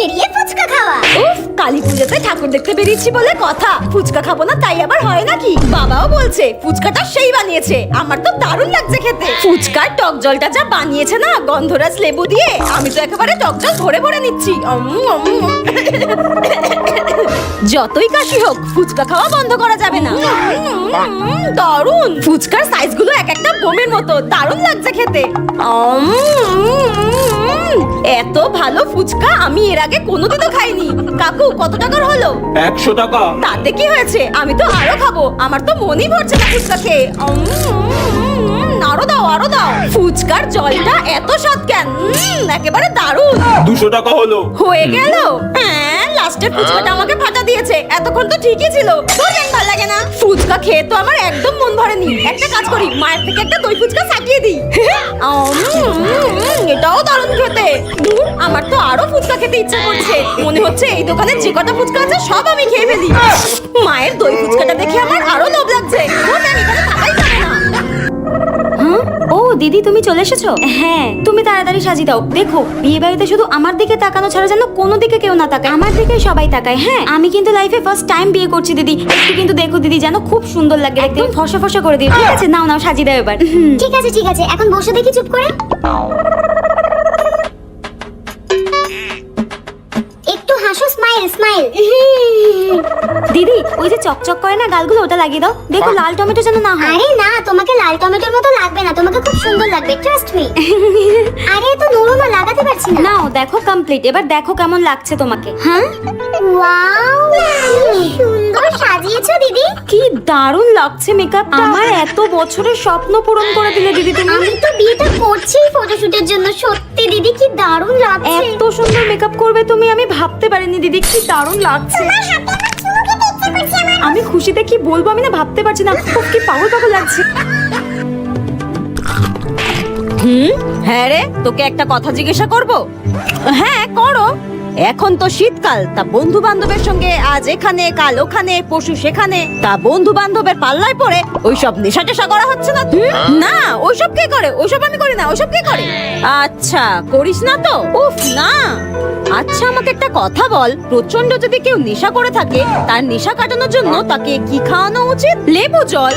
বেরিয়ে ফুচকা খাওয়া। উফ, কালী পুজোতে ঠাকুর দেখতে বেরিয়েছি বলে কথা, ফুচকা খাবো না তাই আবার হয় নাকি? বাবাও বলছে ফুচকাটা সেই বানিয়েছে, আমার তো দারুণ লাগছে খেতে। ফুচকার টক জলটা যা বানিয়েছে না গন্ধরাজ লেবু দিয়ে, আমি তো একেবারে টক জল ভরে ভরে নিচ্ছি। যতই কাশি হোক ফুচকা খাওয়া বন্ধ করা যাবে না। দারুণ, ফুচকার সাইজগুলো এক একটা বোমের মতো, দারুণ লাগছে খেতে। এত ভালো ফুচকা আমি এর আগে কোনোদিনও খাইনি। কাকু কত টাকার হলো? 100 টাকা। তাতে কি হয়েছে, আমি তো আরো খাবো, আমার তো মনই ভরছে না ফুচকা খেয়ে। আরো দাও আরো দাও। ফুচকার জলটা এত স্বাদ কেন? একেবারে দারুণ। 200 টাকা হলো। হয়ে গেল। হ্যাঁ, লাস্টের ফুচকাটা আমাকে ফাটা দিয়েছে, এতক্ষণ তো ঠিকই ছিল। তোর কেন ভালো লাগে না? ফুচকা খেয়ে তো আমার একদম মন ভরেনি। একটা কাজ করি, মায়ের থেকে একটা দই ফুচকা সাটিয়ে দিই। এটাও দারুণ খেতে। দূর, আমার তো আরো ফুচকা খেতে ইচ্ছা করছে। মনে হচ্ছে এই দোকানে যে কটা ফুচকা আছে সব আমি খেয়ে ফেলি। মায়ের দই ফুচকাটা দেখে আমার আরো লোভ লাগছে। ওটা এখানে থাকাই যাবে না। ও দিদি, তুমি চলে এসেছো? হ্যাঁ, তুমি তাড়াতাড়ি সাজিয়ে দাও। দেখো, বিয়ে বাড়িতে শুধু আমার দিকে তাকানো ছাড়া যেন কোনো দিকে কেউ না তাকায়, আমার দিকে সবাই তাকায়। হ্যাঁ, আমি কিন্তু লাইফে ফার্স্ট টাইম বিয়ে করছি দিদি। একটু কিন্তু দেখো দিদি, যেন খুব সুন্দর লাগে, একদম ফসা ফসা করে দিও। ঠিক আছে, নাও নাও সাজিয়ে দাও এবার। ঠিক আছে ঠিক আছে, এখন বসে দেখি চুপ করে। একটু হাসো, স্মাইল স্মাইল। দিদি, ওই যে চকচক করে না গালগুলো, ওটা লাগিয়ে দাও। দেখো লাল টমেটো যেন না হয়। আরে না, তোমাকে লাল টমেটোর মতো লাগবে না, তোমাকে খুব সুন্দর লাগবে, ট্রাস্ট মি। আরে এত নরম লাগাতে পারছি না। নাও দেখো কমপ্লিট, এবার দেখো কেমন লাগছে তোমাকে। হ্যাঁ, ওয়াও, সুন্দর সাজিয়েছো দিদি। কি দারুণ লাগছে মেকআপটা। আমার এত বছরের স্বপ্ন পূরণ করে দিলে দিদি তুমি। আমি তো বিয়েটা করছি ফটোশুটের জন্য। সত্যি দিদি, কি দারুণ লাগছে। এত সুন্দর মেকআপ করবে তুমি, আমি ভাবতে পারিনি দিদি। কি দারুণ লাগছে। আমি খুশিতে কি বলবো, আমি না ভাবতে পারছি না। খুব কি পাগল পাগল লাগছে। হ্যাঁ রে, তোকে একটা কথা জিজ্ঞাসা করব। হ্যাঁ করো। এখন তো শীতকাল, তা বন্ধু বান্ধবের সঙ্গে আজ এখানে কাল ওখানে পরশু সেখানে, তা বন্ধু বান্ধবের পাল্লায় পড়ে ওইসব নেশা টেশা করা হচ্ছে না? না, ওইসব কে করে? ওইসব আমি করি না। ওইসব কে করে? আচ্ছা, করিস না তো? উফ না। আচ্ছা, আমাকে একটা কথা বল, প্রচন্ড যদি কেউ নেশা করে থাকে, তার নেশা কাটানোর জন্য তাকে কি খাওয়ানো উচিত? লেবু জল।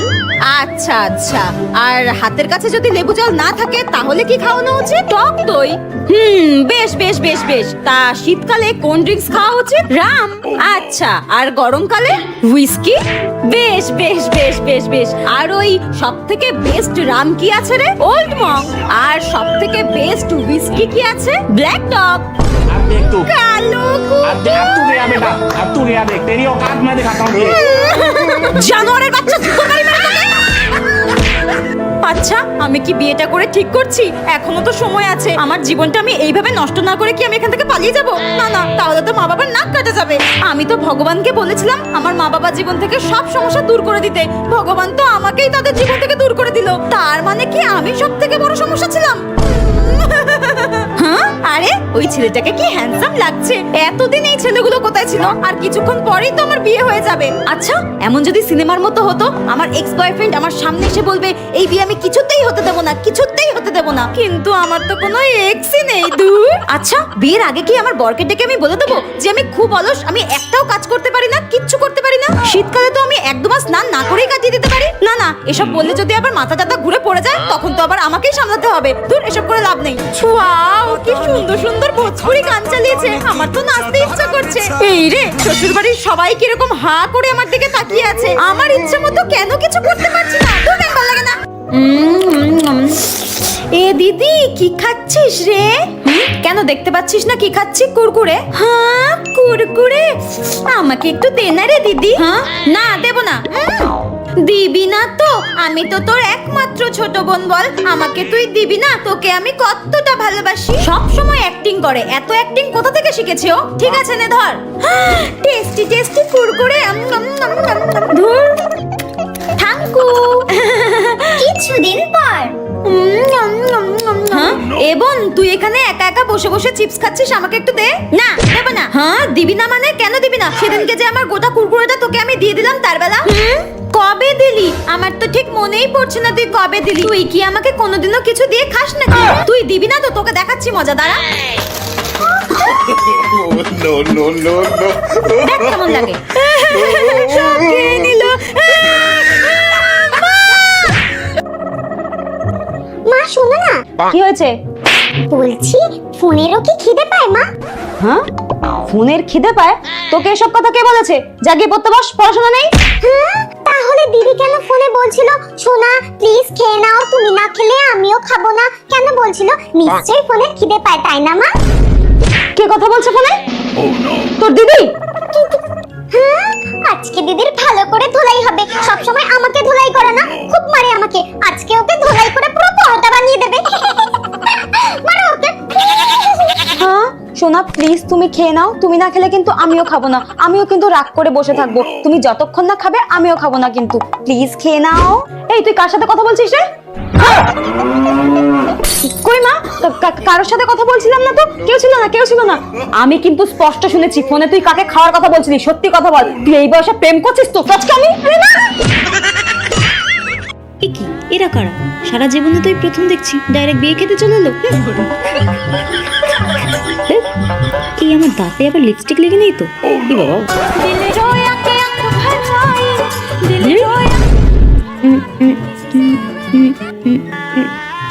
আচ্ছা আচ্ছা, আর হাতের কাছে যদি লেবু জল না থাকে তাহলে কি খাওয়ানো উচিত? টক দই। বেশ বেশ বেশ বেশ। তা শীতকালে কোন ড্রিঙ্কস খাওয়া উচিত? রাম। আচ্ছা, আর গরমকালে? হুইস্কি। বেশ বেশ বেশ বেশ বেশ। আর ওই সব থেকে বেস্ট রাম কি আছে রে? Old Monk. আর সব থেকে বেস্ট হুইস্কি কি আছে? Black dog. अब देख तू, কালো अब तू गया बेटा, अब तू गया, देख तेरी औकात मैं दिखाता हूँ तुझे। জানোয়ারের বাচ্চা, জুতো মারি মেরে তোকে। আচ্ছা, আমি কি বিয়েটা করে ঠিক করছি? এখনো তো সময় আছে। আমার জীবনটা আমি এইভাবে নষ্ট না করে কি আমি এখান থেকে পালিয়ে যাব? না না, তাহলে তো মা বাবার নাক কাটা যাবে। আমি তো ভগবানকে বলেছিলাম আমার মা বাবার জীবন থেকে সব সমস্যা দূর করে দিতে। ভগবান তো আমাকেই তাদের জীবন থেকে দূর করে দিল। তার মানে কি আমি সব থেকে বড় সমস্যা ছিলাম? হ্যাঁ, আরে ওই ছেলেটাকে কি হ্যান্ডসাম লাগছে। এতদিন এই ছেলেগুলো কোথায় ছিল? আর কিছুক্ষণ পরেই তো আমার বিয়ে হয়ে যাবে। আচ্ছা, এমন যদি সিনেমার মতো হতো, আমার এক্স বয়ফ্রেন্ড আমার সামনে এসে বলবে এই বিয়ে আমি কিছুতেই হতে দেব না, কিছুতেই হতে দেব না। কিন্তু আমার তো কোনো এক্সই নেই। দূর। আচ্ছা, বিয়ের আগে কি আমার বরকে ডেকে আমি বলে দেবো যে আমি খুব অলস, আমি একটাও কাজ করতে পারি না, কিচ্ছু করতে পারি না? শীতকালে তো আমি এক দুমাস স্নান না করেই কাটিয়ে দিতে পারি। না না, এসব বললে যদি আবার মাথা টাথা ঘুরে পড়ে যায়, তখন তো আবার আমাকেই সামলাতে হবে। দূর, এসব করে লাভ নেই। ওয়াও, কি সুন্দর সুন্দর ভোজপুরি গান চালিয়েছে, আমার তো নাচতে ইচ্ছা করছে। এই রে, শ্বশুর বাড়ির সবাই কিরকম হা করে আমার দিকে তাকিয়ে আছে। আমার ইচ্ছে মতো কেন কিছু করতে পারছি না? তোর ভালো লাগে না? এ দিদি, কি খাচ্ছিস রে? কেন দেখতে পাচ্ছিস না কি খাচ্ছি? কুরকুরে। হ্যাঁ, কুরকুরে। আমাকে একটু দে না রে দিদি। হ্যাঁ, না দেব না। দিবি না তো? আমি তো তোর একমাত্র ছোট বোন, বল আমাকে তুই দিবি না? তোকে আমি কতটা ভালোবাসি। সব সময় অ্যাক্টিং করে, এত অ্যাক্টিং কোথা থেকে শিখেছে ও? ঠিক আছে, নে ধর। Tasty tasty Kurkure. ধুর, থ্যাঙ্কু। কিছুদিন পর। হ্যাঁ, এবং তুই এখানে একা একা বসে বসে চিপস খাচ্ছিস, আমাকে একটু দে। না, দেব না। হ্যাঁ, দিবি না মানে? কেন দিবি না? সেদিনকে যে আমার গোটা কুরকুরেটা তোকে আমি দিয়ে দিলাম, তার বেলা কবে দিলি? আমার তো ঠিক মনেই পড়ছে না তুই কবে দিলি। তুই কি আমাকে কোনোদিনও কিছু দিয়ে খাস নাকি? তুই দিবি না তো? তোকে দেখাচ্ছি মজা, দাঁড়া। No, no, no, no. দেখ কেমন লাগে। সব খেয়ে নিল। মা শোনো না, কি হয়েছে? বলছি ফোনেরও কি খিদে পায় মা? হ্যাঁ, ফোনের খিদে পায়? তোকে এসব কথা কে বলেছে? জাগিয়ে পড়তে বস, পড়াশোনা নেই। হ্যাঁ, তাহলে দিদি কেন ফোনে বলছিল সোনা প্লিজ খেয়ে নাও, তুমি না খেলে আমিও খাবো না? কেন বলছিল? নিশ্চয়ই ফোনে খিদে পায়, তাই না মা? কে কথা বলছে ফোনে? তোর দিদি? হ্যাঁ, আজকে দিদির ভালো করে ধোলাই হবে। সবসময় আমাকে ধোলাই করে না, খুব মারে আমাকে। আজকে ওকে ধোলাই করে পুরো পরোটা বানিয়ে দেবে। মারো ওকে। হ্যাঁ সোনা প্লিজ তুমি খেয়ে নাও, তুমি না খেলে কিন্তু আমিও খাবো না, আমিও কিন্তু রাগ করে বসে থাকবো। তুমি যতক্ষণ না খাবে আমিও খাবো না, কিন্তু প্লিজ খেয়ে নাও। এই তুই কার সাথে কথা বলছিস রে? কই মা, কারোর সাথে কথা বলছিলাম না তো, কেউ ছিল না, কেউ ছিল না। আমি কিন্তু স্পষ্ট শুনেছি ফোনে তুই কাকে খাওয়ার কথা বলছিলি। সত্যি কথা বল, তুই এই বয়সে প্রেম করছিস তো? আজকে আমি আরে না। এ কি, এরা কারা? সারা জীবনে তো এই প্রথম দেখছি ডাইরেক্ট বিয়ে খেতে চলে এলো। এই আমার দাঁতে আবার লিপস্টিক লেগে নেই তো? কি বাবা,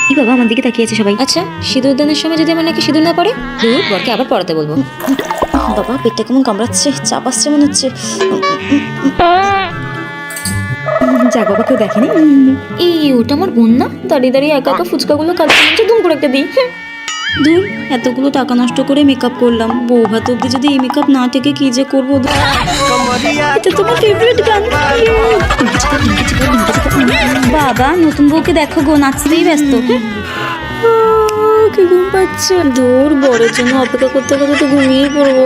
কি বাবা আমার দিকে তাকিয়েছে সবাই। আচ্ছা, সিঁদুর দানের সময় যদি আমার নাকি সিঁদুর না পড়ে, দূর বরকে আবার পড়াতে বলবো। বাবা পেটটা কেমন কামড়াচ্ছে, চাপ আসছে মনে হচ্ছে। যাক বাবা, কেউ দেখেনি। এই ওটা আমার বোন না? দাঁড়িয়ে দাঁড়িয়ে একা একা ফুচকাগুলো খাচ্ছে, দুম করে একটা দিই। দূর, এতগুলো টাকা নষ্ট করে মেকআপ করলাম, বউ ভাত অব্দি যদি এই মেকআপ না থেকে কি যে করবো। এটা তোমার ফেভারিট গান। বাবা নতুন বউকে দেখো গো, নাচতেই ব্যস্ত। কি ঘুম পাচ্ছে। দূর, বরের জন্য অপেক্ষা করতে করতে তো ঘুমিয়েই পড়বো।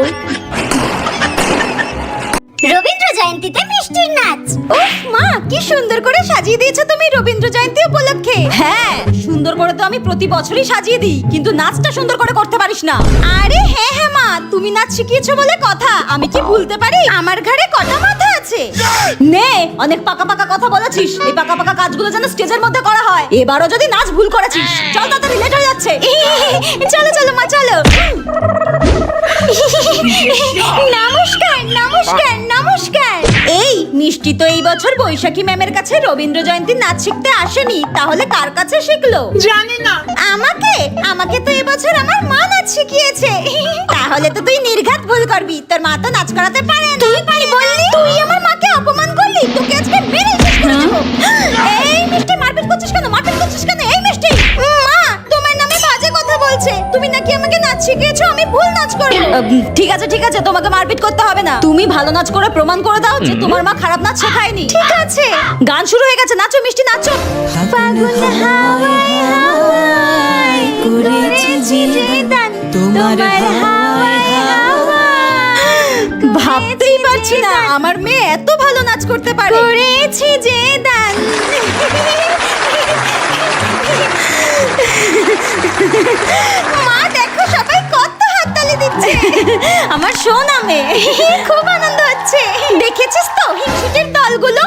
রবীন্দ্র জয়ন্তীতে মিষ্টির নাচ। উফ মা, কি সুন্দর করে সাজিয়ে দিয়েছো তুমি রবীন্দ্র জয়ন্তী উপলক্ষে। হ্যাঁ, সুন্দর করে তো আমি প্রতি বছরই সাজিয়ে দিই, কিন্তু নাচটা সুন্দর করে করতে পারিস না। আরে হ্যাঁ হ্যাঁ মা, তুমি নাচ শিখিয়েছো বলে কথা, আমি কি ভুলতে পারি? আমার ঘাড়ে কটা মাথা আছে। নে, অনেক পাকা পাকা কথা বলেছিস। এই পাকা পাকা কাজগুলো যেন স্টেজের মধ্যে করা হয়। এবারও যদি নাচ ভুল করেছিস, চল তাড়াতাড়ি লেট হয়ে যাচ্ছে। চলো চলো মা, চলো। নমস্কার নমস্কার নমস্কার। এই মিষ্টি তো এই বছর বৈশাখী ম্যামের কাছে রবীন্দ্র জয়ন্তীর নাচ শিখতে আসেনি, তাহলে কার কাছে শিখলো? জানি না। আমাকে আমাকে তো এবছর আমার মা নাচ শিখিয়েছে। তাহলে তো তুই নির্ঘাত ভুল করবি, তোর মা তো নাচ করাতে পারে না। তুই পারি বললি? তুই আমার মাকে অপমান করলি, তোকে আজকে মেরে শেষ করে দেব। এই মিষ্টি, মারপিট করছিস কেন? মারপিট করছিস কেন? এই মিষ্টি, মা তোমার নামে বাজে কথা বলছে। তুমি নাকি আমাকে নাচ শিখিয়েছো, আমি ভুল নাচ করি। ঠিক আছে ঠিক আছে, তোমাকে মারপিট করতে হবে না। তুমি ভালো নাচ করে প্রমাণ করে দাও যে তোমার মা খারাপ নাচ শেখায়নি। ঠিক আছে, গান শুরু হয়ে গেছে, নাচো মিষ্টি নাচো। ফাগুন হাওয়ায় হাওয়ায় করেছি যে দান, তোমার হাওয়ায় হাওয়ায়। ভাবতেই পারছি না আমার মেয়ে এত ভালো নাচ করতে পারে। করেছি যে দান। মা দেখো, সবাই কত হাততালি দিচ্ছে। আমার সোনা মেয়ে, খুব আনন্দ হচ্ছে। দেখেছিস তো হিংসুটের দলগুলো?